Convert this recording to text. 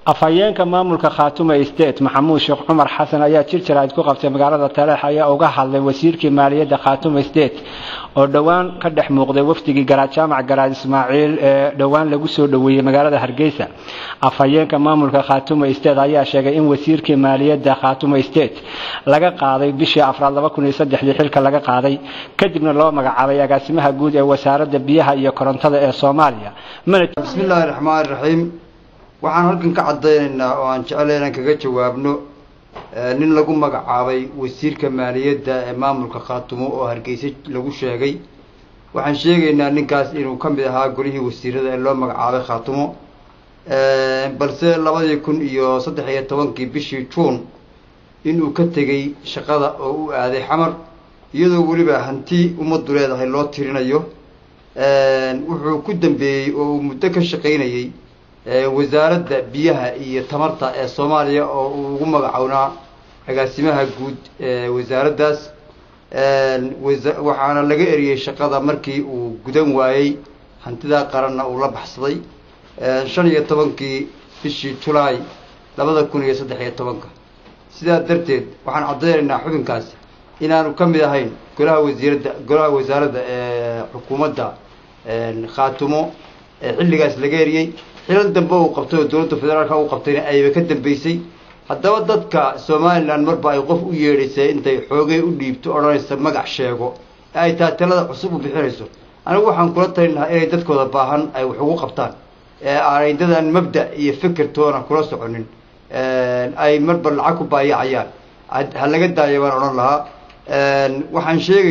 afhayeenka maamulka Khaatumo State Maxamuud Sheekh Cumar Xasan ayaa jirjiraad ku qabtay magaalada Taleex ayaa uga hadlay wasiirkii maaliyadda Khaatumo State oo dhawaan ka dhex muuqday wafdigii Jaamac Garaad Ismaaciil ee dhawaan lagu soo dhaweeyay magaalada Hargeysa. Afhayeenka maamulka Khaatumo State ayaa sheegay in wasiirkii maaliyadda Khaatumo State laga qaaday bishii Abriil 2003 xilka laga qaaday kadibna loo magacaabay agaasimaha guud ee wasaaradda biyaha iyo korontada ee Soomaaliya. Bismillahir Rahmaanir Rahiim. waxaan halkan ka cadeynaynaa oo aan jecelahay kaga jawaabno nin lagu magacaabay wasiirka maaliyadda ee maamulka Khaatumo oo Hargeysa lagu sheegay. waxaan sheegaynaa ninkaas inuu ka mid ahaa gurihii wasiirada ee loo magacaabay Khaatumo balse 2013 bishii June inuu ka tagay shaqada oo uu aaday Xamar iyadoo waliba hanti umadu leedahay loo tirinayo. wuxuu ku dambeeyay oo muddo ka shaqeynayay wasaaradda biyaha iyo tamarta ee Soomaaliya oo ugu magacawnaa agaasimaha guud ee wasaaraddaas. waxaana laga eriyay shaqada markii uu gudan waayay hantida qaranna uu la baxsaday 15 bishii July 2013. sidaa darteed waxaan cadeynaynaa xubinkaas inaanu ka mid ahayn golaha wasaaradda ee xukuumadda Khaatumo xilligaas laga eriyay. xilal dambe uu qabtay dowladda federaalka uu qabtayna ayba ka dambeysay. haddaba dadka Soomaaliland marba ay qof u yeedhisay intay xoogay u dhiibto oranaysa magac sheego ay taatalada cusub u bixinayso. anigu waxaan kula talinayaa inay dadkooda baahan ay wax ugu qabtaan aanay dadaan mabda iyo fikir toona kula soconin ay marba lacag ku baayacayaan ha laga daayay baan oran lahaa. waxaan sheegay